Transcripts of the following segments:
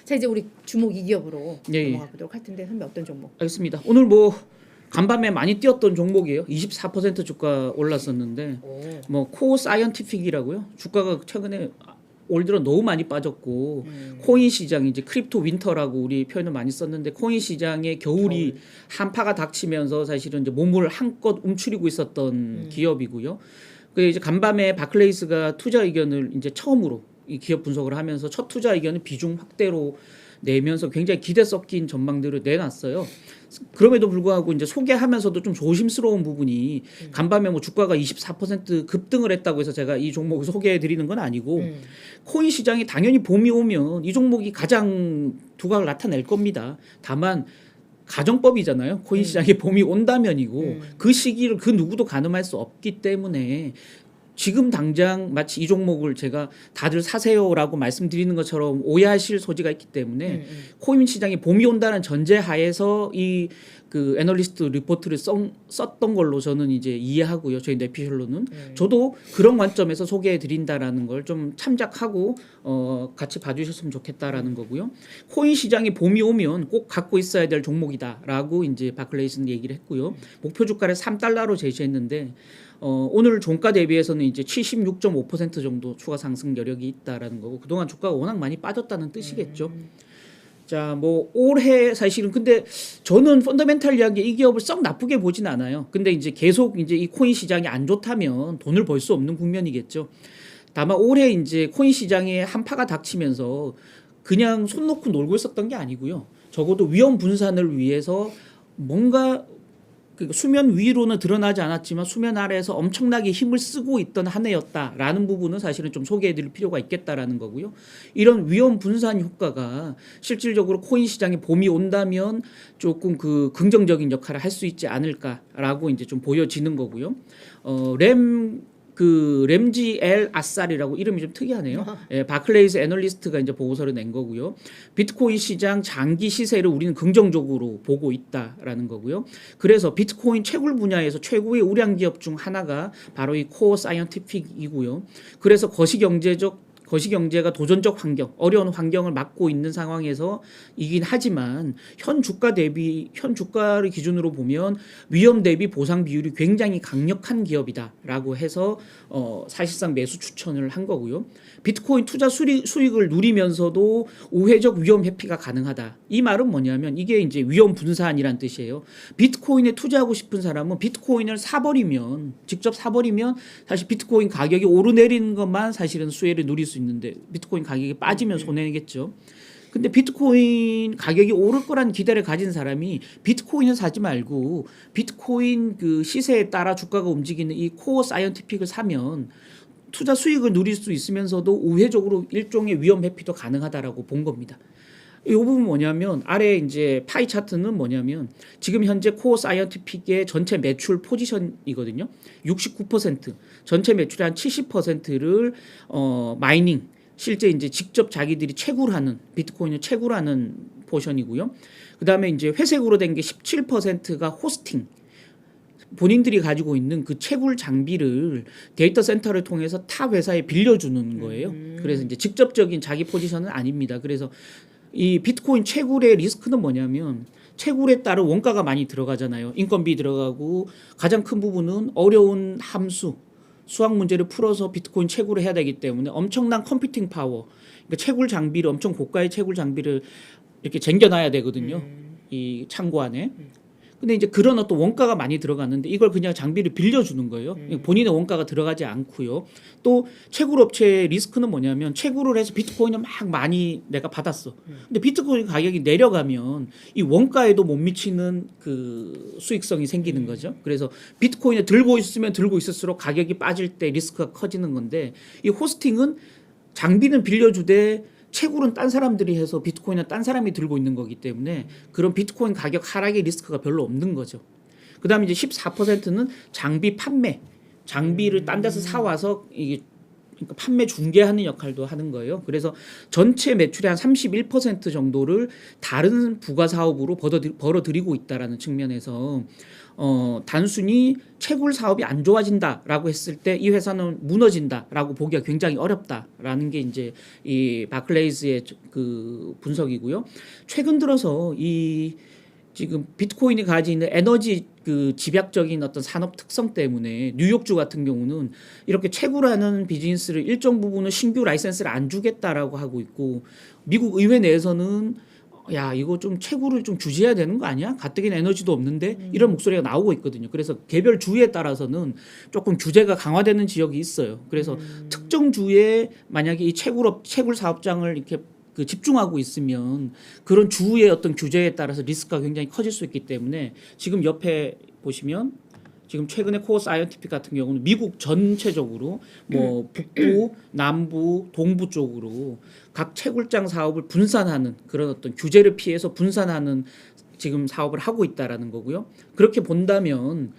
자 이제 우리 주목 2기업으로 예. 넘어가 보도록 할 텐데 선배 어떤 종목? 알겠습니다. 오늘 뭐 간밤에 많이 뛰었던 종목이에요. 24% 주가 올랐었는데 뭐 코어 사이언티픽이라고요. 주가가 최근에 올 들어 너무 많이 빠졌고 코인 시장 이제 크립토 윈터라고 우리 표현을 많이 썼는데 코인 시장의 겨울이 한파가 닥치면서 사실은 이제 몸을 한껏 움츠리고 있었던 기업이고요. 그 이제 간밤에 바클레이스가 투자 의견을 이제 처음으로 이 기업 분석을 하면서 첫 투자 의견을 비중 확대로 내면서 굉장히 기대 섞인 전망들을 내놨어요. 그럼에도 불구하고 이제 소개하면서도 좀 조심스러운 부분이 간밤에 뭐 주가가 24% 급등을 했다고 해서 제가 이 종목을 소개해 드리는 건 아니고 코인 시장이 당연히 봄이 오면 이 종목이 가장 두각을 나타낼 겁니다. 다만 가정법이잖아요. 코인 시장에 봄이 온다면이고 그 시기를 그 누구도 가늠할 수 없기 때문에 지금 당장 마치 이 종목을 제가 다들 사세요라고 말씀드리는 것처럼 오해하실 소지가 있기 때문에 코인 시장에 봄이 온다는 전제하에서 이 그 애널리스트 리포트를 썼던 걸로 저는 이제 이해하고요. 저희 뇌피셜로는 저도 그런 관점에서 소개해 드린다라는 걸 좀 참작하고 같이 봐주셨으면 좋겠다라는 거고요. 코인 시장에 봄이 오면 꼭 갖고 있어야 될 종목이다라고 이제 바클레이스는 얘기를 했고요. 목표 주가를 3달러로 제시했는데 오늘 종가 대비해서는 이제 76.5% 정도 추가 상승 여력이 있다라는 거고 그동안 주가가 워낙 많이 빠졌다는 뜻이겠죠. 자, 뭐 올해 사실은 근데 저는 펀더멘탈리하게 이 기업을 썩 나쁘게 보진 않아요. 근데 이제 계속 이제 이 코인 시장이 안 좋다면 돈을 벌 수 없는 국면이겠죠. 다만 올해 이제 코인 시장에 한파가 닥치면서 그냥 손 놓고 놀고 있었던 게 아니고요. 적어도 위험 분산을 위해서 뭔가 그 수면 위로는 드러나지 않았지만 수면 아래에서 엄청나게 힘을 쓰고 있던 한 해였다라는 부분은 사실은 좀 소개해드릴 필요가 있겠다라는 거고요. 이런 위험 분산 효과가 실질적으로 코인 시장에 봄이 온다면 조금 그 긍정적인 역할을 할 수 있지 않을까라고 이제 좀 보여지는 거고요. 램지 엘 아살이라고 이름이 좀 특이하네요. 예, 바클레이스 애널리스트가 이제 보고서를 낸 거고요. 비트코인 시장 장기 시세를 우리는 긍정적으로 보고 있다라는 거고요. 그래서 비트코인 채굴 분야에서 최고의 우량 기업 중 하나가 바로 이 코어 사이언티픽이고요. 그래서 거시경제가 도전적 환경, 어려운 환경을 맞고 있는 상황에서 이긴 하지만 현 주가를 기준으로 보면 위험 대비 보상 비율이 굉장히 강력한 기업이다라고 해서 사실상 매수 추천을 한 거고요. 비트코인 투자 수익을 누리면서도 우회적 위험 회피가 가능하다. 이 말은 뭐냐면 이게 이제 위험 분산이란 뜻이에요. 비트코인에 투자하고 싶은 사람은 비트코인을 직접 사버리면 사실 비트코인 가격이 오르내리는 것만 사실은 수혜를 누릴 수 있는데 비트코인 가격이 빠지면 손해겠죠. 근데 비트코인 가격이 오를 거란 기대를 가진 사람이 비트코인을 사지 말고 비트코인 그 시세에 따라 주가가 움직이는 이 코어 사이언티픽을 사면 투자 수익을 누릴 수 있으면서도 우회적으로 일종의 위험 회피도 가능하다라고 본 겁니다. 이 부분 뭐냐면 아래 이제 파이 차트는 뭐냐면 지금 현재 코어 사이언티픽의 전체 매출 포지션이거든요. 69% 전체 매출의 한 70%를 마이닝 실제 이제 직접 자기들이 채굴하는 비트코인을 채굴하는 포션이고요. 그다음에 이제 회색으로 된 게 17%가 호스팅. 본인들이 가지고 있는 그 채굴 장비를 데이터 센터를 통해서 타 회사에 빌려주는 거예요. 그래서 이제 직접적인 자기 포지션은 아닙니다. 그래서 이 비트코인 채굴의 리스크는 뭐냐면 채굴에 따른 원가가 많이 들어가잖아요. 인건비 들어가고 가장 큰 부분은 어려운 함수, 수학 문제를 풀어서 비트코인 채굴을 해야 되기 때문에 엄청난 컴퓨팅 파워, 그러니까 채굴 장비를 엄청 고가의 채굴 장비를 이렇게 쟁겨놔야 되거든요. 이 창고 안에. 근데 이제 그런 어떤 원가가 많이 들어갔는데 이걸 그냥 장비를 빌려주는 거예요. 본인의 원가가 들어가지 않고요. 또 채굴 업체의 리스크는 뭐냐면 채굴을 해서 비트코인을 막 많이 내가 받았어. 근데 비트코인 가격이 내려가면 이 원가에도 못 미치는 그 수익성이 생기는 거죠. 그래서 비트코인을 들고 있으면 들고 있을수록 가격이 빠질 때 리스크가 커지는 건데 이 호스팅은 장비는 빌려주되 채굴은 딴 사람들이 해서 비트코인은 딴 사람이 들고 있는 거기 때문에 그런 비트코인 가격 하락의 리스크가 별로 없는 거죠. 그다음에 이제 14%는 장비 판매, 장비를 딴 데서 사와서 이게 그러니까 판매 중개하는 역할도 하는 거예요. 그래서 전체 매출의 한 31% 정도를 다른 부가 사업으로 벌어들이고 있다라는 측면에서 단순히 채굴 사업이 안 좋아진다라고 했을 때 이 회사는 무너진다라고 보기가 굉장히 어렵다라는 게 이제 이 바클레이즈의 그 분석이고요. 최근 들어서 이 지금 비트코인이 가지는 에너지 그 집약적인 어떤 산업 특성 때문에 뉴욕주 같은 경우는 이렇게 채굴하는 비즈니스를 일정 부분은 신규 라이센스를 안 주겠다라고 하고 있고, 미국 의회 내에서는 야 이거 좀 채굴을 좀 규제해야 되는 거 아니야? 가뜩이나 에너지도 없는데 이런 목소리가 나오고 있거든요. 그래서 개별 주에 따라서는 조금 규제가 강화되는 지역이 있어요. 그래서 특정 주에 만약에 이 채굴 사업장을 이렇게 그 집중하고 있으면 그런 주의 어떤 규제에 따라서 리스크가 굉장히 커질 수 있기 때문에 지금 옆에 보시면 지금 최근에 코어 사이언티픽 같은 경우는 미국 전체적으로 뭐 북부, 남부, 동부 쪽으로 각 채굴장 사업을 분산하는 그런 어떤 규제를 피해서 분산하는 지금 사업을 하고 있다라는 거고요. 그렇게 본다면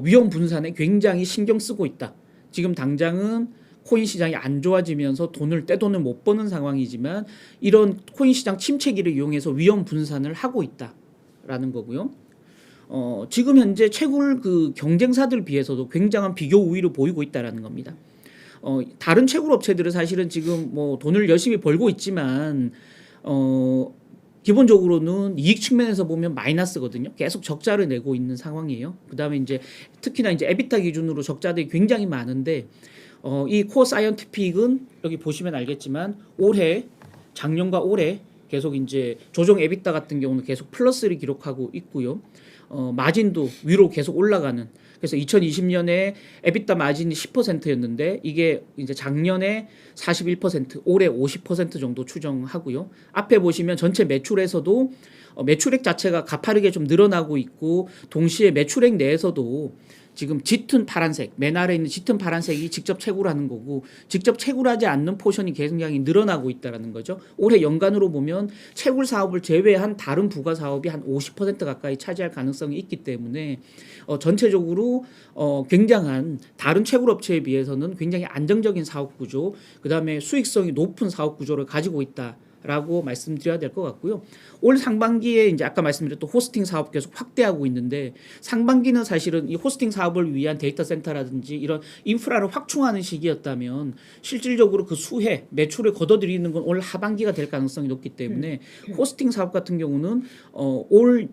위험 분산에 굉장히 신경 쓰고 있다. 지금 당장은 코인 시장이 안 좋아지면서 떼돈을 못 버는 상황이지만 이런 코인 시장 침체기를 이용해서 위험 분산을 하고 있다라는 거고요. 지금 현재 채굴 그 경쟁사들 비해서도 굉장한 비교 우위를 보이고 있다라는 겁니다. 다른 채굴 업체들은 사실은 지금 뭐 돈을 열심히 벌고 있지만 기본적으로는 이익 측면에서 보면 마이너스거든요. 계속 적자를 내고 있는 상황이에요. 그다음에 이제 특히나 이제 에비타 기준으로 적자들이 굉장히 많은데 이 코어 사이언티픽은 여기 보시면 알겠지만 작년과 올해 계속 이제 조정 에비타 같은 경우는 계속 플러스를 기록하고 있고요. 마진도 위로 계속 올라가는. 그래서 2020년에 에비타 마진이 10%였는데 이게 이제 작년에 41%, 올해 50% 정도 추정하고요. 앞에 보시면 전체 매출에서도 매출액 자체가 가파르게 좀 늘어나고 있고, 동시에 매출액 내에서도 지금 짙은 파란색, 맨 아래에 있는 짙은 파란색이 직접 채굴하는 거고, 직접 채굴하지 않는 포션이 굉장히 늘어나고 있다는 거죠. 올해 연간으로 보면 채굴 사업을 제외한 다른 부가 사업이 한 50% 가까이 차지할 가능성이 있기 때문에 전체적으로 굉장한 다른 채굴 업체에 비해서는 굉장히 안정적인 사업 구조, 그다음에 수익성이 높은 사업 구조를 가지고 있다. 라고 말씀드려야 될 것 같고요. 올 상반기에 이제 아까 말씀드렸던 호스팅 사업 계속 확대하고 있는데, 상반기는 사실은 이 호스팅 사업을 위한 데이터 센터라든지 이런 인프라를 확충하는 시기였다면 실질적으로 그 수혜 매출을 걷어들이는 건 올 하반기가 될 가능성이 높기 때문에 호스팅 사업 같은 경우는 올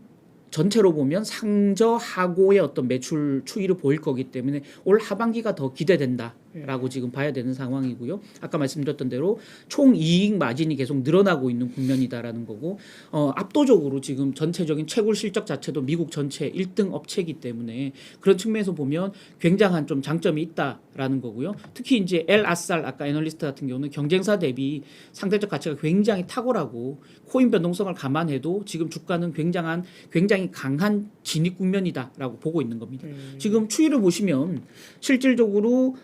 전체로 보면 상저하고의 어떤 매출 추이를 보일 거기 때문에 올 하반기가 더 기대된다라고 지금 봐야 되는 상황이고요. 아까 말씀드렸던 대로 총 이익 마진이 계속 늘어나고 있는 국면이다라는 거고, 압도적으로 지금 전체적인 채굴 실적 자체도 미국 전체 1등 업체이기 때문에 그런 측면에서 보면 굉장한 좀 장점이 있다라는 거고요. 특히 이제 아살 아까 애널리스트 같은 경우는 경쟁사 대비 상대적 가치가 굉장히 탁월하고 코인 변동성을 감안해도 지금 주가는 굉장히 강한 진입 국면이다라고 보고 있는 겁니다. 지금 추이를 보시면 실질적으로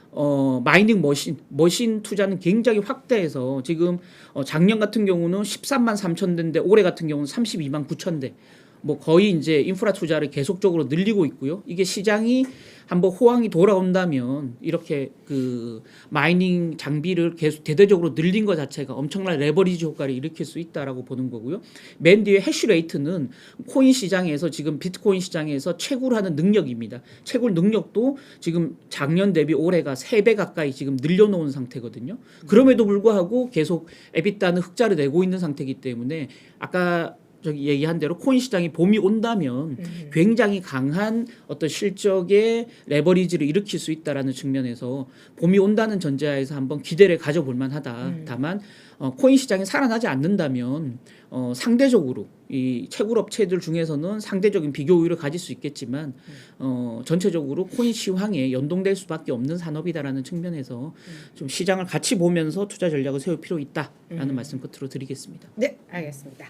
마이닝 머신 투자는 굉장히 확대해서 지금 작년 같은 경우는 13만 3천 대인데 올해 같은 경우는 32만 9천 대. 뭐 거의 이제 인프라 투자를 계속적으로 늘리고 있고요. 이게 시장이 한번 호황이 돌아온다면 이렇게 그 마이닝 장비를 계속 대대적으로 늘린 것 자체가 엄청난 레버리지 효과를 일으킬 수 있다라고 보는 거고요. 맨 뒤에 해시레이트는 코인 시장에서 지금 비트코인 시장에서 채굴하는 능력입니다. 채굴 능력도 지금 작년 대비 올해가 3배 가까이 지금 늘려놓은 상태거든요. 그럼에도 불구하고 계속 에비타는 흑자를 내고 있는 상태이기 때문에 아까 저기 얘기한 대로 코인 시장이 봄이 온다면 굉장히 강한 어떤 실적의 레버리지를 일으킬 수 있다라는 측면에서 봄이 온다는 전제하에서 한번 기대를 가져볼 만하다. 다만 코인 시장이 살아나지 않는다면 상대적으로 이 채굴 업체들 중에서는 상대적인 비교 우위를 가질 수 있겠지만 전체적으로 코인 시황에 연동될 수밖에 없는 산업이다라는 측면에서 좀 시장을 같이 보면서 투자 전략을 세울 필요 있다라는 말씀 끝으로 드리겠습니다. 네, 알겠습니다.